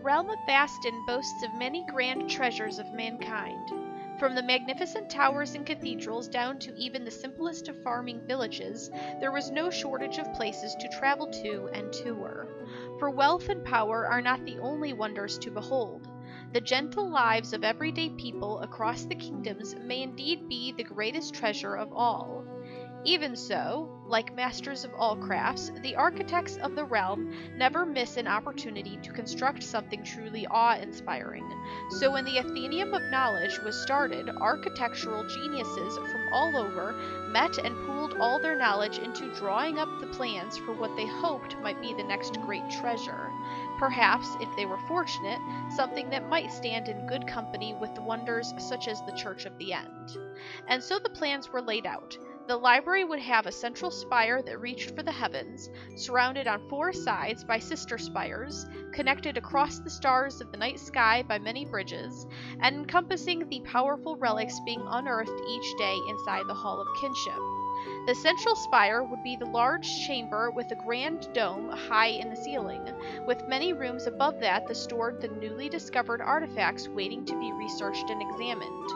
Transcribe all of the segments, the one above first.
Realm of Vasten boasts of many grand treasures of mankind. From the magnificent towers and cathedrals down to even the simplest of farming villages, there was no shortage of places to travel to and tour. For wealth and power are not the only wonders to behold. The gentle lives of everyday people across the kingdoms may indeed be the greatest treasure of all. Even so, like masters of all crafts, the architects of the realm never miss an opportunity to construct something truly awe-inspiring. So when the Athenaeum of Knowledge was started, architectural geniuses from all over met and pooled all their knowledge into drawing up the plans for what they hoped might be the next great treasure. Perhaps, if they were fortunate, something that might stand in good company with wonders such as the Church of the End. And so the plans were laid out. The library would have a central spire that reached for the heavens, surrounded on 4 sides by sister spires, connected across the stars of the night sky by many bridges, and encompassing the powerful relics being unearthed each day inside the Hall of Kinship. The central spire would be the large chamber with a grand dome high in the ceiling, with many rooms above that stored the newly discovered artifacts waiting to be researched and examined.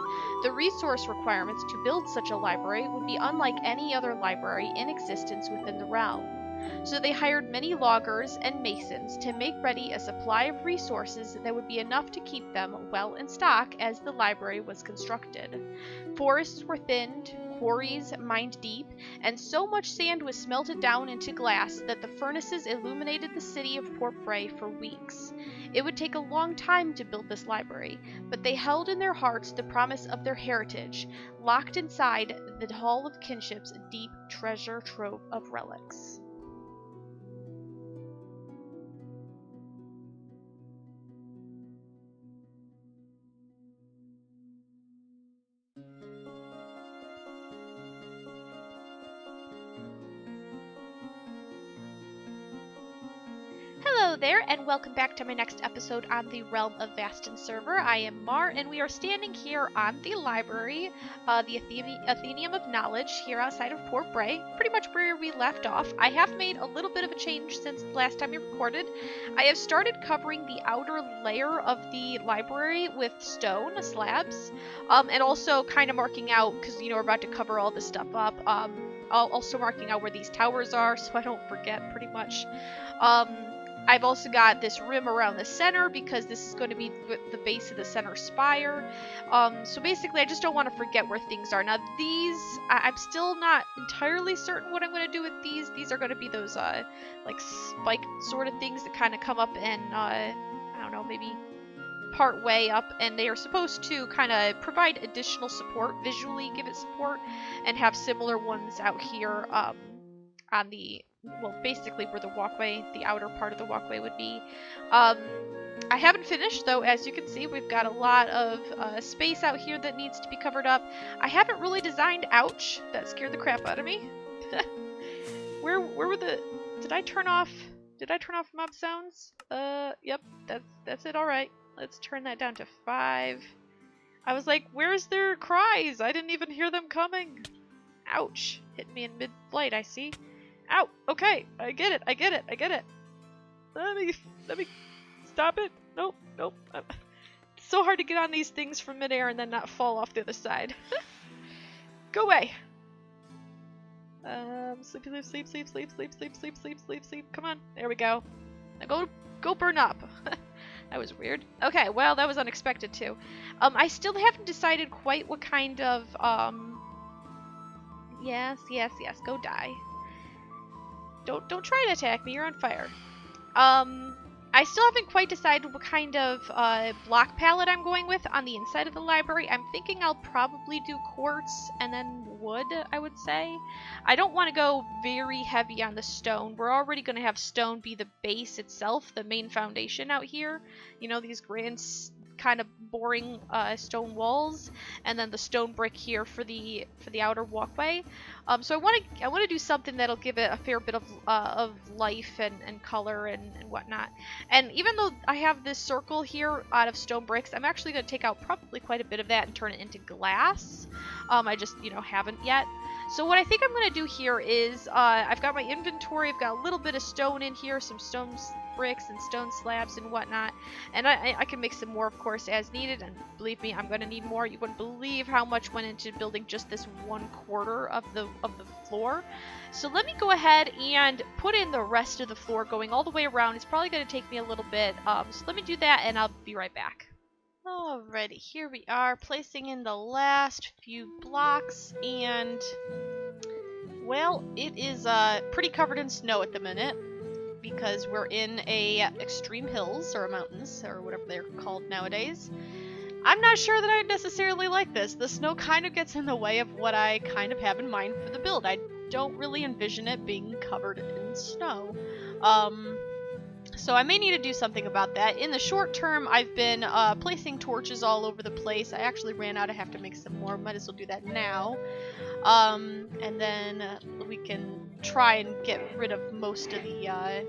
The resource requirements to build such a library would be unlike any other library in existence within the realm. So they hired many loggers and masons to make ready a supply of resources that would be enough to keep them well in stock as the library was constructed. Forests were thinned, quarries mined deep, and so much sand was smelted down into glass that the furnaces illuminated the city of Port Bray for weeks. It would take a long time to build this library, but they held in their hearts the promise of their heritage, locked inside the Hall of Kinship's deep treasure trove of relics. Hello there, and welcome back to my next episode on the Realm of Vasten server. I am Mar, and we are standing here on the library, the Athenaeum of Knowledge, here outside of Port Bray, pretty much where we left off. I have made a little bit of a change since the last time we recorded. I have started covering the outer layer of the library with stone slabs, and also kind of marking out, because, we're about to cover all this stuff up, also marking out where these towers are, so I don't forget, pretty much. I've also got this rim around the center because this is going to be the base of the center spire. So basically, I just don't want to forget where things are. Now, these, I'm still not entirely certain what I'm going to do with these. These are going to be those, like, spike sort of things that kind of come up and, I don't know, maybe part way up. And they are supposed to kind of provide additional support, visually give it support, and have similar ones out here, on the, well, basically where the walkway, the outer part of the walkway would be. I haven't finished, though. As you can see, we've got a lot of space out here that needs to be covered up. I haven't really designed, ouch, that scared the crap out of me. Where were the, did I turn off mob sounds? Yep, that's it, alright. Let's turn that down to 5. I was like, where's their cries? I didn't even hear them coming. Ouch, hit me in mid-flight, I see. Ow! Okay, I get it. Let me stop it. Nope. It's so hard to get on these things from midair and then not fall off the other side. Go away. Sleep. Come on. There we go. Now go burn up. That was weird. Okay, well, that was unexpected too. I still haven't decided quite what kind of, yes, go die. Don't try to attack me, you're on fire. I still haven't quite decided what kind of block palette I'm going with on the inside of the library. I'm thinking I'll probably do quartz and then wood, I would say. I don't want to go very heavy on the stone. We're already going to have stone be the base itself, the main foundation out here. These grand kind of boring stone walls, and then the stone brick here for the outer walkway. So I want to do something that'll give it a fair bit of life and color and whatnot. And even though I have this circle here out of stone bricks, I'm actually going to take out probably quite a bit of that and turn it into glass. I just, haven't yet. So what I think I'm going to do here is, I've got my inventory, I've got a little bit of stone in here, some stone bricks and stone slabs and whatnot, and I can make some more, of course, as needed, and believe me, I'm going to need more. You wouldn't believe how much went into building just this 1/4 of the floor. So let me go ahead and put in the rest of the floor going all the way around. It's probably going to take me a little bit, so let me do that, and I'll be right back. Alrighty, here we are, placing in the last few blocks, and, well, it is pretty covered in snow at the minute, because we're in extreme hills, or mountains, or whatever they're called nowadays. I'm not sure that I necessarily like this. The snow kind of gets in the way of what I kind of have in mind for the build. I don't really envision it being covered in snow. So I may need to do something about that. In the short term, I've been placing torches all over the place. I actually ran out. I have to make some more. Might as well do that now. And then we can try and get rid of most of the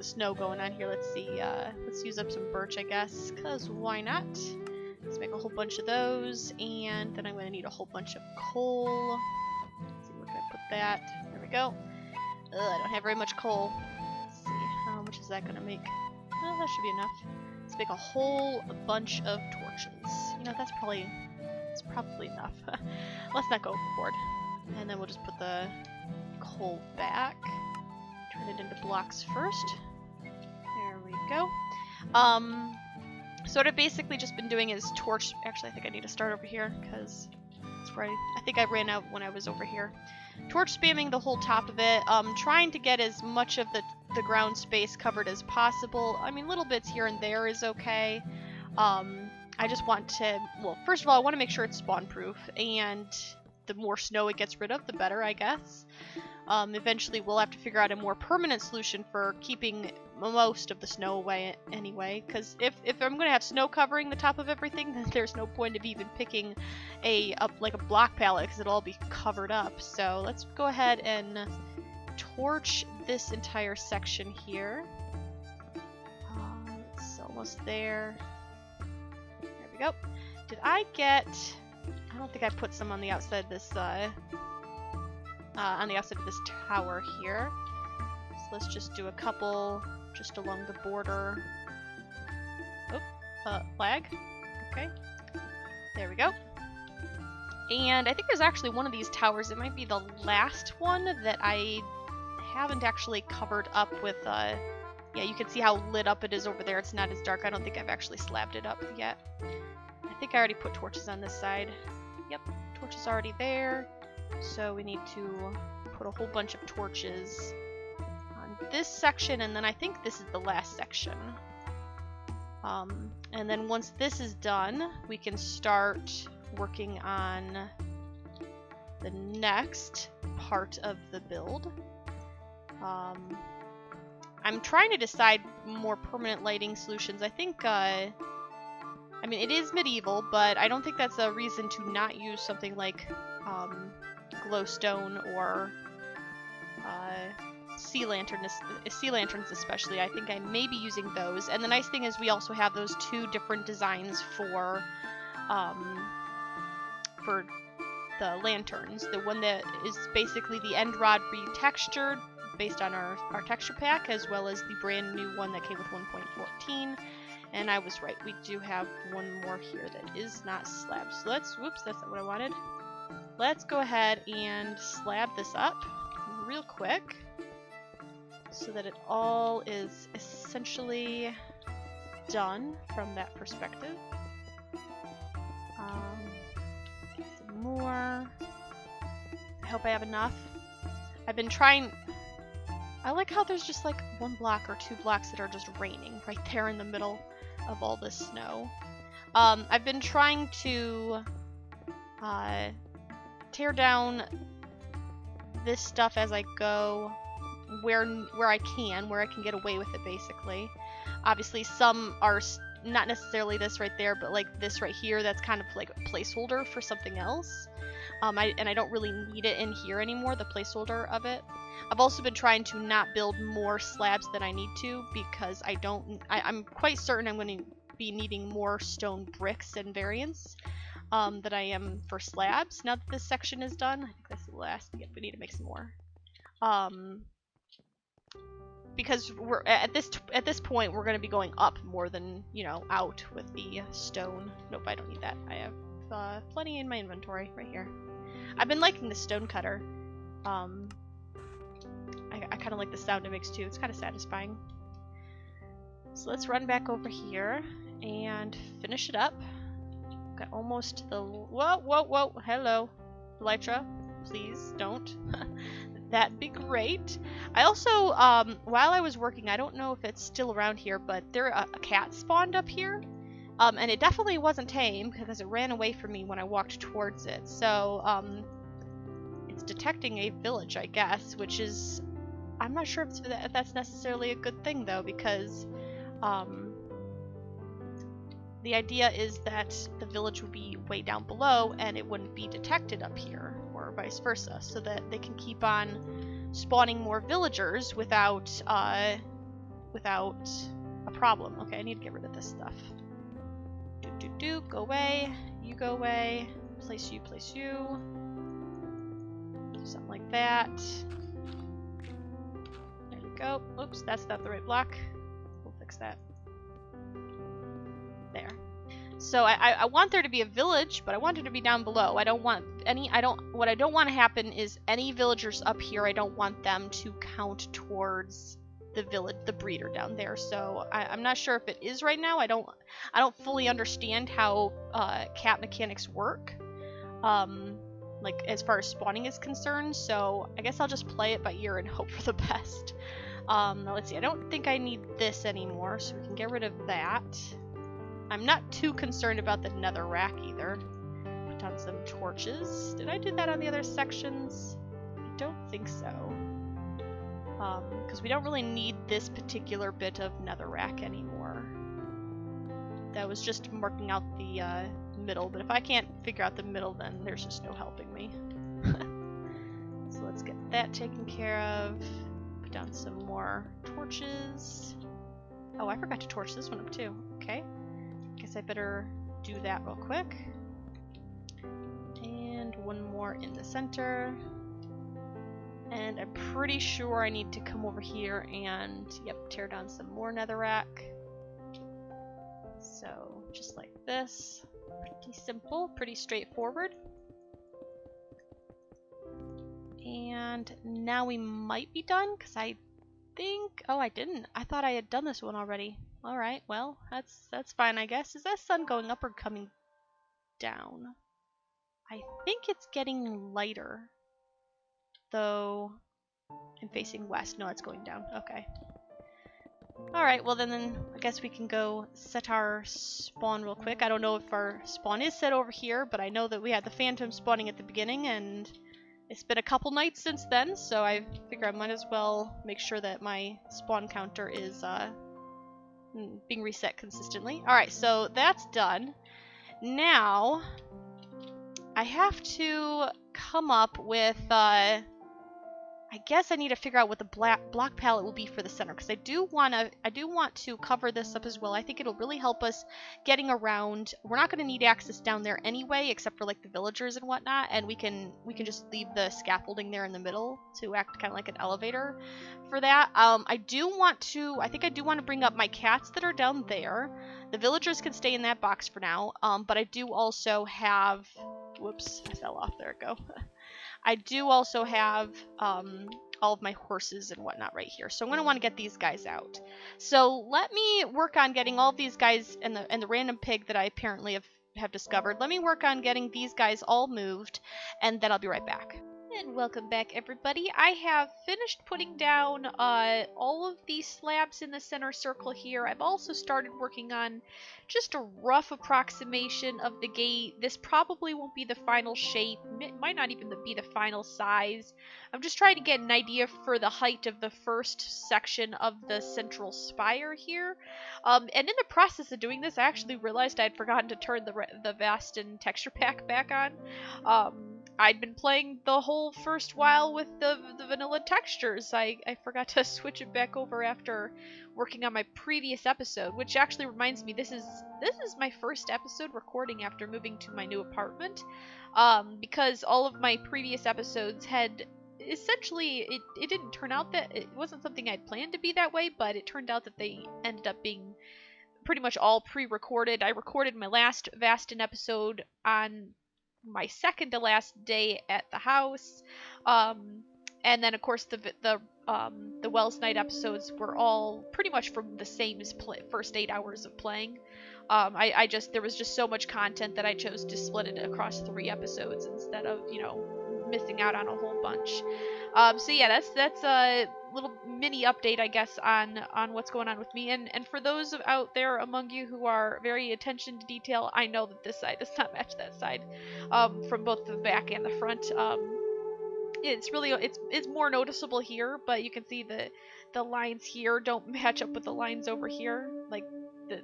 snow going on here. Let's see. Let's use up some birch, I guess, because why not? Let's make a whole bunch of those, and then I'm going to need a whole bunch of coal. Let's see, where can I put that? There we go. I don't have very much coal. How much is that gonna make? Well, that should be enough. Let's make a whole bunch of torches. That's probably enough. Let's not go overboard. And then we'll just put the coal back. Turn it into blocks first. There we go. So what I've basically just been doing is torch. Actually, I think I need to start over here because that's where I think I ran out when I was over here. Torch spamming the whole top of it, trying to get as much of the ground space covered as possible. I mean, little bits here and there is okay. I just want to, well, first of all, I want to make sure it's spawn proof, and the more snow it gets rid of, the better, I guess. Eventually we'll have to figure out a more permanent solution for keeping most of the snow away anyway, because if I'm going to have snow covering the top of everything, then there's no point of even picking like a block palette, because it'll all be covered up. So let's go ahead and torch this entire section here. It's almost there. There we go. Did I get... I don't think I put some on the outside of this tower here. So let's just do a couple just along the border. Oh, flag. Okay. There we go. And I think there's actually one of these towers. It might be the last one that I haven't actually covered up with, yeah, you can see how lit up it is over there. It's not as dark. I don't think I've actually slabbed it up yet. I think I already put torches on this side. Yep, torches already there. So we need to put a whole bunch of torches on this section, and then I think this is the last section. And then once this is done, we can start working on the next part of the build. I'm trying to decide more permanent lighting solutions. I think, I mean, it is medieval, but I don't think that's a reason to not use something like glowstone or sea lanterns especially. I think I may be using those. And the nice thing is we also have those two different designs for the lanterns. The one that is basically the end rod retextured based on our texture pack, as well as the brand new one that came with 1.14. And I was right, we do have one more here that is not slab. So let's, whoops, that's not what I wanted. Let's go ahead and slab this up real quick so that it all is essentially done from that perspective. Some more. I hope I have enough. I've been trying... I like how there's just like one block or two blocks that are just raining right there in the middle of all this snow. I've been trying to tear down this stuff as I go, where I can get away with it, basically. Obviously, some are not necessarily this right there, but like this right here, that's kind of like a placeholder for something else. and I don't really need it in here anymore, the placeholder of it. I've also been trying to not build more slabs than I need to, because I'm quite certain I'm going to be needing more stone bricks and variants than I am for slabs now that this section is done. I think that's the last. Yep, we need to make some more. Because we're at this point we're going to be going up more than, you know, out with the stone. Nope, I don't need that. I have plenty in my inventory right here. I've been liking the stone cutter. I kind of like the sound it makes too. It's kind of satisfying. So let's run back over here and finish it up. Got almost the... Whoa, hello. Elytra, please don't. That'd be great. I also, while I was working, I don't know if it's still around here, but a cat spawned up here. And it definitely wasn't tame, because it ran away from me when I walked towards it. So, it's detecting a village, I guess, which is... I'm not sure if that's necessarily a good thing, though, because, the idea is that the village would be way down below, and it wouldn't be detected up here, or vice versa, so that they can keep on spawning more villagers without a problem. Okay, I need to get rid of this stuff. Go away. You go away. Place you. Do something like that. There you go. Oops, that's not the right block. We'll fix that. There. So I want there to be a village, but I want it to be down below. I don't want any, what I don't want to happen is any villagers up here, I don't want them to count towards the village, the breeder down there. So I'm not sure if it is right now. I don't fully understand how cat mechanics work, like as far as spawning is concerned. So I guess I'll just play it by ear and hope for the best. Now let's see. I don't think I need this anymore, so we can get rid of that. I'm not too concerned about the nether rack either. Put on some torches. Did I do that on the other sections? I don't think so. Because we don't really need this particular bit of nether rack anymore. That was just marking out the middle, but if I can't figure out the middle, then there's just no helping me. So let's get that taken care of. Put down some more torches. Oh, I forgot to torch this one up too. Okay. Guess I better do that real quick. And one more in the center. And I'm pretty sure I need to come over here and, yep, tear down some more netherrack. So, just like this. Pretty simple, pretty straightforward. And now we might be done, because I think... Oh, I didn't. I thought I had done this one already. Alright, well, that's fine, I guess. Is that sun going up or coming down? I think it's getting lighter. Though I'm facing west. No, it's going down. Okay. Alright, well then I guess we can go set our spawn real quick. I don't know if our spawn is set over here, but I know that we had the phantom spawning at the beginning, and it's been a couple nights since then, so I figure I might as well make sure that my spawn counter is being reset consistently. Alright, so that's done. Now, I have to come up with, I guess I need to figure out what the block palette will be for the center, because I do want to cover this up as well. I think it'll really help us getting around. We're not going to need access down there anyway, except for like the villagers and whatnot, and we can just leave the scaffolding there in the middle to act kind of like an elevator for that. I do want to bring up my cats that are down there. The villagers can stay in that box for now, but I do also have, whoops, I fell off, there it go. I do also have all of my horses and whatnot right here, so I'm going to want to get these guys out. So let me work on getting all of these guys and the random pig that I apparently have discovered. Let me work on getting these guys all moved, and then I'll be right back. And welcome back, everybody. I have finished putting down all of these slabs in the center circle here. I've also started working on just a rough approximation of the gate. This probably won't be the final shape. It might not even be the final size. I'm just trying to get an idea for the height of the first section of the central spire here. And in the process of doing this, I actually realized I had forgotten to turn the Vasten texture pack back on. I'd been playing the whole first while with the vanilla textures. I forgot to switch it back over after working on my previous episode, which actually reminds me this is my first episode recording after moving to my new apartment. Because all of my previous episodes had essentially it didn't turn out that it wasn't something I'd planned to be that way, but it turned out that they ended up being pretty much all pre-recorded. I recorded my last Vasten episode on my second to last day at the house, and then of course the Wells Night episodes were all pretty much from the same as first 8 hours of playing. I just there was just so much content that I chose to split it across 3 episodes instead of missing out on a whole bunch. So yeah, that's a little mini update, I guess, on what's going on with me. And for those out there among you who are very attention to detail, I know that this side does not match that side, from both the back and the front. It's really it's more noticeable here, but you can see the lines here don't match up with the lines over here. Like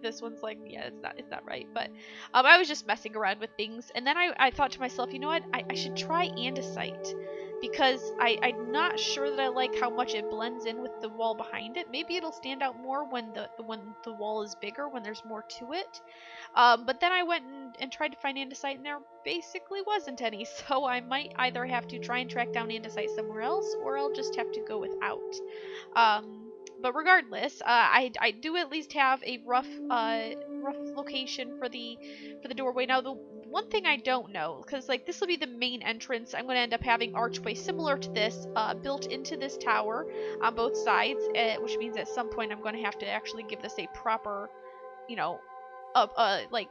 this one's like, yeah, it's not right. But I was just messing around with things, and then I thought to myself, you know what, I should try andesite, because I'm not sure that I like how much it blends in with the wall behind it. Maybe it'll stand out more when the wall is bigger, when there's more to it. But then I went and tried to find andesite, and there basically wasn't any, so I might either have to try and track down andesite somewhere else, or I'll just have to go without. But regardless, I do at least have a rough location for the doorway. Now, the one thing I don't know, because like this will be the main entrance, I'm going to end up having archways similar to this built into this tower on both sides, which means at some point I'm going to have to actually give this a proper, like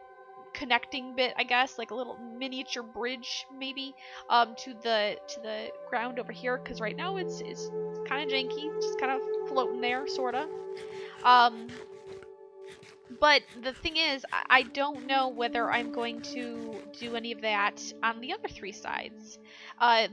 connecting bit, I guess, like a little miniature bridge maybe, to the ground over here, because right now it's kind of janky, just kind of floating there, sorta. But the thing is, I don't know whether I'm going to do any of that on the other 3 sides.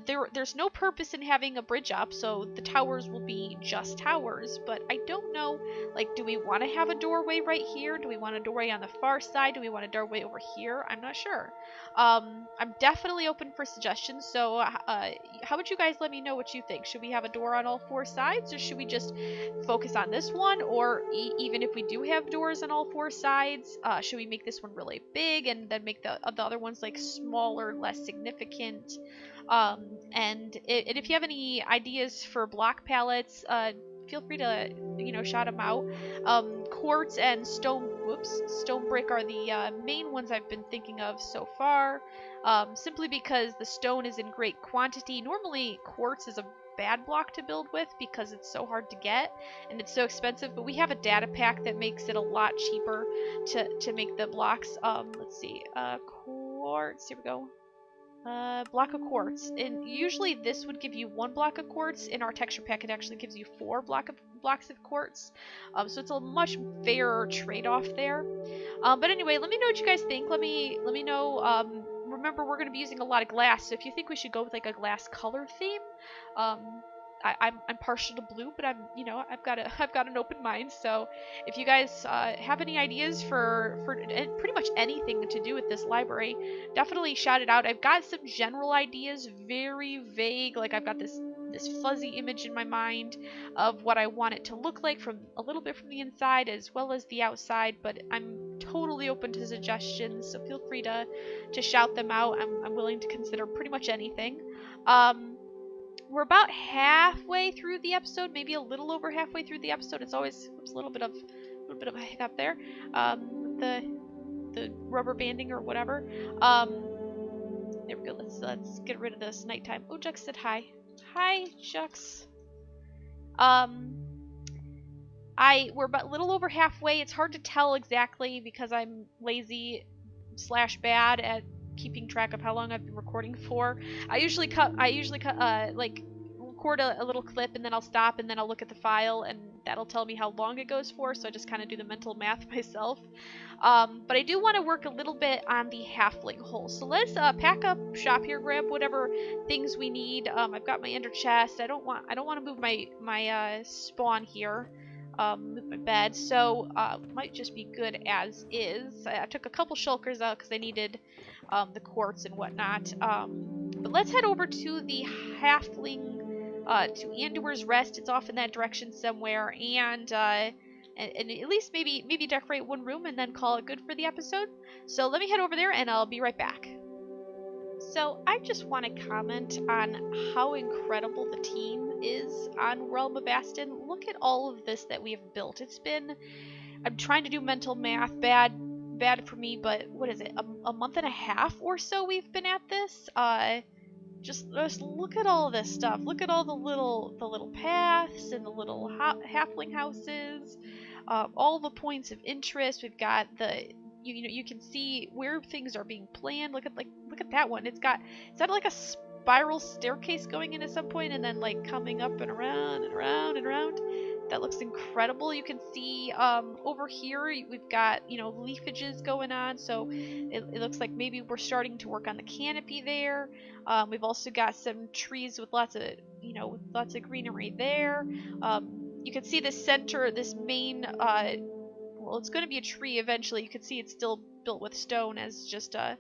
There's no purpose in having a bridge up, so the towers will be just towers, but I don't know, like, do we want to have a doorway right here? Do we want a doorway on the far side? Do we want a doorway over here? I'm not sure. I'm definitely open for suggestions, so how would you guys let me know what you think? Should we have a door on all 4 sides, or should we just focus on this one? Or even if we do have doors on all 4 sides, should we make this one really big and then make the other ones like smaller, less significant? And if you have any ideas for block palettes, feel free to shout them out. Quartz and stone brick are the main ones I've been thinking of so far, simply because the stone is in great quantity. Normally quartz is a bad block to build with because it's so hard to get and it's so expensive, but we have a data pack that makes it a lot cheaper to make the blocks. Let's see, quartz, here we go. Block of quartz, and usually this would give you 1 block of quartz. In our texture pack, it actually gives you 4 blocks of quartz. So it's a much fairer trade-off there. But anyway, let me know what you guys think. Let me know. Remember, we're going to be using a lot of glass, so if you think we should go with like a glass color theme, I'm partial to blue, but I've got an open mind. So if you guys have any ideas for pretty much anything to do with this library, definitely shout it out. I've got some general ideas, very vague. Like I've got this fuzzy image in my mind of what I want it to look like from a little bit from the inside as well as the outside, but I'm totally open to suggestions, so feel free to shout them out. I'm willing to consider pretty much anything. We're about halfway through the episode, maybe a little over halfway through the episode. It's always a little bit of a hiccup there, the rubber banding or whatever. There we go. Let's get rid of this nighttime. Oh, Jux said hi. Hi, Jux. We're about a little over halfway. It's hard to tell exactly because I'm lazy / bad at keeping track of how long I've been recording for. I usually record a little clip and then I'll stop and then I'll look at the file and that'll tell me how long it goes for, so I just kind of do the mental math myself. But I do want to work a little bit on the halfling hole. So let's pack up shop here, grab whatever things we need. I've got my ender chest. I don't want to move my spawn here. Move my bed, so might just be good as is. I took a couple shulkers out because I needed the quartz and whatnot. But let's head over to the halfling, to Andor's Rest. It's off in that direction somewhere, and at least maybe decorate one room and then call it good for the episode. So let me head over there, and I'll be right back. So I just want to comment on how incredible the team is on Realm of Vasten. Look at all of this that we have built. It's been, I'm trying to do mental math, bad for me, but what is it, a month and a half or so we've been at this? Just look at all this stuff. Look at all the little paths and the little halfling houses, all the points of interest. We've got the, you can see where things are being planned. Look at that one. Is that like a spiral staircase going in at some point and then like coming up and around and around and around? That looks incredible. You can see over here we've got, leafages going on, so it looks like maybe we're starting to work on the canopy there. We've also got some trees with lots of greenery there. You can see the center, this main, well, it's going to be a tree eventually. You can see it's still built with stone as just a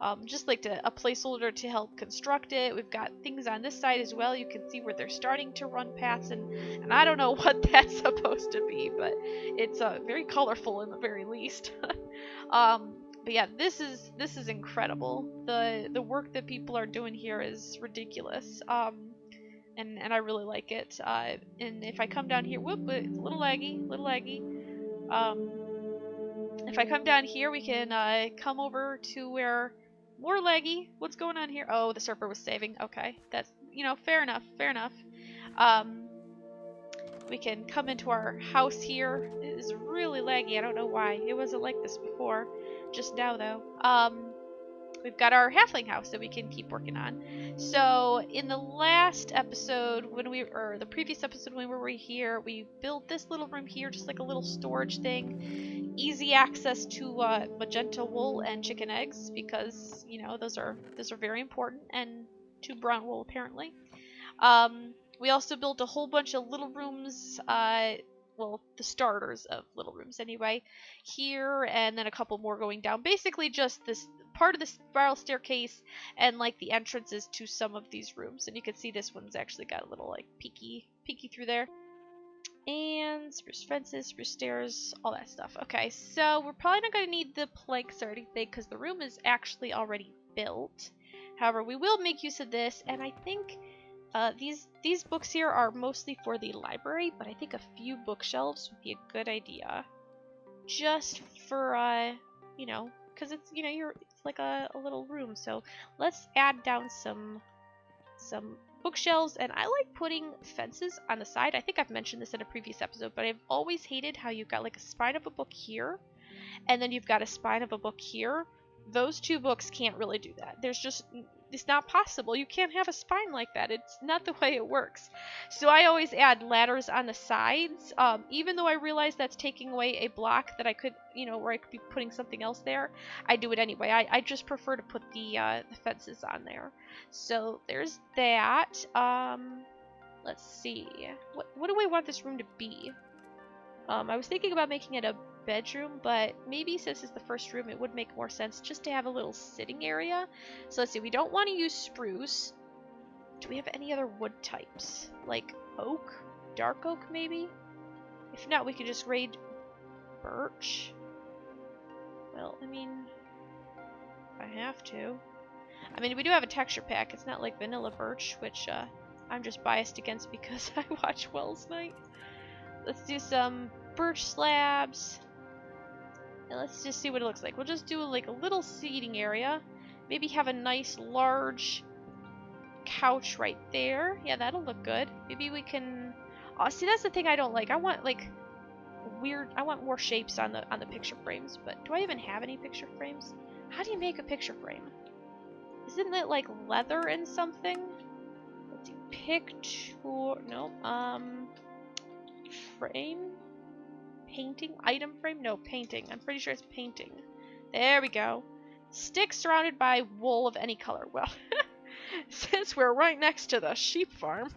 placeholder to help construct it. We've got things on this side as well. You can see where they're starting to run paths, and I don't know what that's supposed to be, but it's very colorful in the very least. But yeah, this is incredible. The work that people are doing here is ridiculous. And I really like it. And if I come down here, whoop, it's a little laggy. If I come down here, we can come over to where more laggy. What's going on here? Oh, the surfer was saving. Okay, that's fair enough. We can come into our house here. It is really laggy. I don't know why. It wasn't like this before. Just now, though. We've got our halfling house that we can keep working on. So in the last episode, or the previous episode when we were here, we built this little room here, just like a little storage thing. Easy access to magenta wool and chicken eggs because those are very important, and to brown wool apparently. We also built a whole bunch of little rooms, well, the starters of little rooms anyway, here, and then a couple more going down. Basically just this part of the spiral staircase and like the entrances to some of these rooms. And you can see this one's actually got a little like peeky through there. And spruce fences, spruce stairs, all that stuff. Okay, so we're probably not going to need the planks or anything because the room is actually already built. However, we will make use of this, and I think these books here are mostly for the library, but I think a few bookshelves would be a good idea. Just for, because it's, it's like a little room. So let's add down some bookshelves, and I like putting fences on the side. I think I've mentioned this in a previous episode, but I've always hated how you've got like a spine of a book here, and then you've got a spine of a book here. Those two books can't really do that. It's not possible. You can't have a spine like that. It's not the way it works. So I always add ladders on the sides, even though I realize that's taking away a block that I could, where I could be putting something else there. I do it anyway. I just prefer to put the fences on there. So there's that. Let's see. What do we want this room to be? I was thinking about making it a bedroom, but maybe since it's the first room, it would make more sense just to have a little sitting area. So let's see, we don't want to use spruce. Do we have any other wood types? Like oak? Dark oak, maybe? If not, we could just raid birch. Well, I mean, if I have to. I mean, we do have a texture pack. It's not like vanilla birch, which I'm just biased against because I watch Wells Night. Let's do some birch slabs. And let's just see what it looks like. We'll just do like a little seating area. Maybe have a nice large couch right there. Yeah, that'll look good. Maybe we can... Oh, see, that's the thing I don't like. I want like weird... I want more shapes on the picture frames. But do I even have any picture frames? How do you make a picture frame? Isn't it like leather and something? Let's see. Picture... No. Frame? Painting? Item frame? No, painting. I'm pretty sure it's painting. There we go. Stick surrounded by wool of any color. Well, since we're right next to the sheep farm,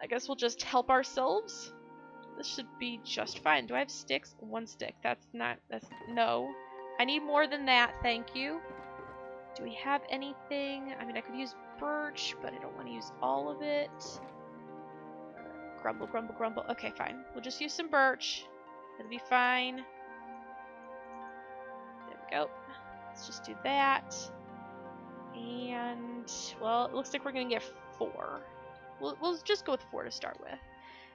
I guess we'll just help ourselves. This should be just fine. Do I have sticks? One stick. No. I need more than that, thank you. Do we have anything? I mean, I could use birch, but I don't want to use all of it. Grumble, grumble, grumble. Okay, fine. We'll just use some birch. It'll be fine. There we go. Let's just do that. And, well, it looks like we're going to get 4. We'll just go with 4 to start with.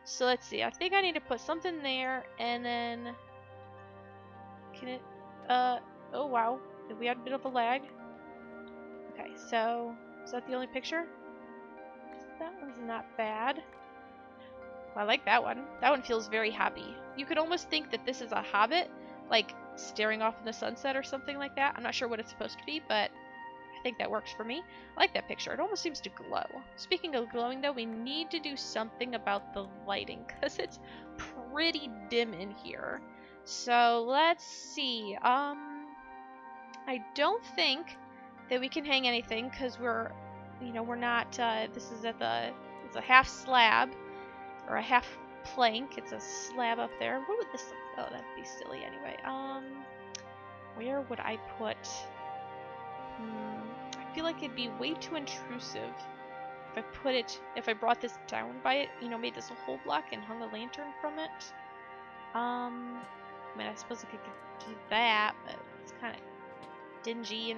So let's see. I think I need to put something there, and then... Can it... oh wow. We had a bit of a lag. Okay, so... Is that the only picture? That one's not bad. I like that one. That one feels very happy. You could almost think that this is a hobbit, like staring off in the sunset or something like that. I'm not sure what it's supposed to be, but I think that works for me. I like that picture. It almost seems to glow. Speaking of glowing, though, we need to do something about the lighting, because it's pretty dim in here. So, let's see. I don't think that we can hang anything, because we're not, this is it's a half slab, or a half plank. It's a slab up there. What would this look? Oh, that'd be silly anyway. Where would I put... I feel like it'd be way too intrusive if I brought this down by it, made this a whole block and hung a lantern from it. I mean, I suppose I could do that, but it's kind of dingy,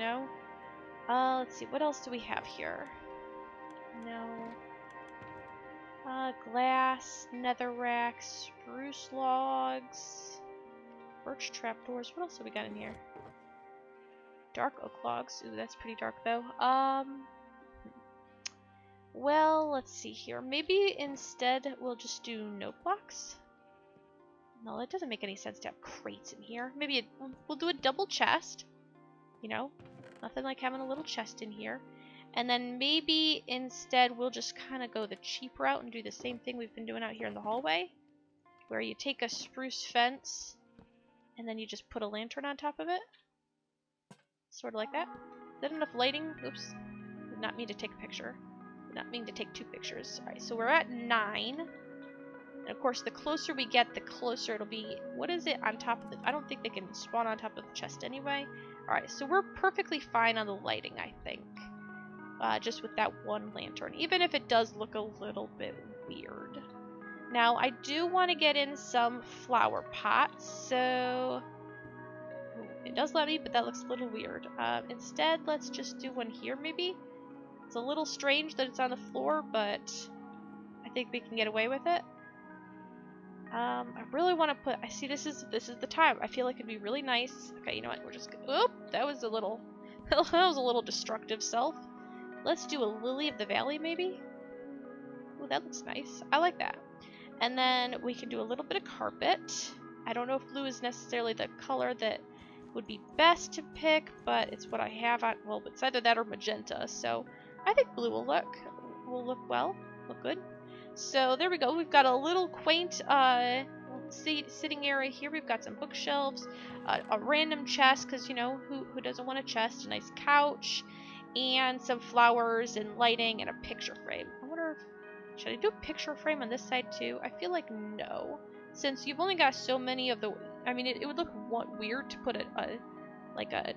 let's see, what else do we have here? No. Glass, netherrack, spruce logs, birch trapdoors. What else have we got in here? Dark oak logs. Ooh, that's pretty dark though. Well, let's see here. Maybe instead we'll just do note blocks. No, it doesn't make any sense to have crates in here. Maybe we'll do a double chest. Nothing like having a little chest in here. And then maybe instead we'll just kind of go the cheap route and do the same thing we've been doing out here in the hallway, where you take a spruce fence and then you just put a lantern on top of it. Sort of like that. Is that enough lighting? Oops. Did not mean to take a picture. Did not mean to take 2 pictures. Alright, so we're at 9. And of course, the closer we get, the closer it'll be. What is it on top of the... I don't think they can spawn on top of the chest anyway. Alright, so we're perfectly fine on the lighting, I think. Just with that one lantern. Even if it does look a little bit weird. Now, I do want to get in some flower pots, so... It does let me, but that looks a little weird. Instead, let's just do one here, maybe? It's a little strange that it's on the floor, but I think we can get away with it. I really want to put... I see this is the time. I feel like it'd be really nice. Okay, you know what? We're just... Oop! That was a little... that was a little destructive self. Let's do a Lily of the Valley, maybe? Ooh, that looks nice. I like that. And then we can do a little bit of carpet. I don't know if blue is necessarily the color that would be best to pick, but it's what I have on... Well, it's either that or magenta, so I think blue will look well. Look good. So there we go. We've got a little quaint sitting area here. We've got some bookshelves, a random chest, because, who doesn't want a chest? A nice couch, and some flowers and lighting and a picture frame. I wonder if... Should I do a picture frame on this side too? I feel like no. Since you've only got so many of the... I mean, it would look weird to put like a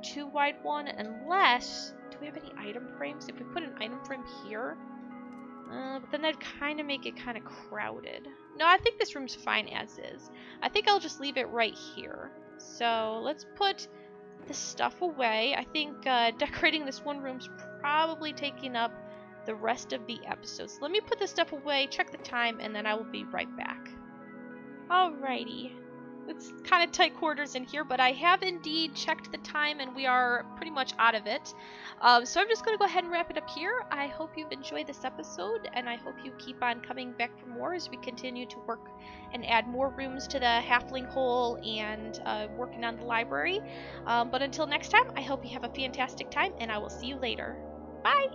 too wide one, unless... Do we have any item frames? If we put an item frame here... but then that'd kind of make it kind of crowded. No, I think this room's fine as is. I think I'll just leave it right here. So let's put this stuff away. I think decorating this one room's probably taking up the rest of the episode. So let me put this stuff away, check the time, and then I will be right back. Alrighty. It's kind of tight quarters in here, but I have indeed checked the time and we are pretty much out of it. So I'm just going to go ahead and wrap it up here. I hope you've enjoyed this episode, and I hope you keep on coming back for more as we continue to work and add more rooms to the halfling hole and working on the library. But until next time, I hope you have a fantastic time, and I will see you later. Bye!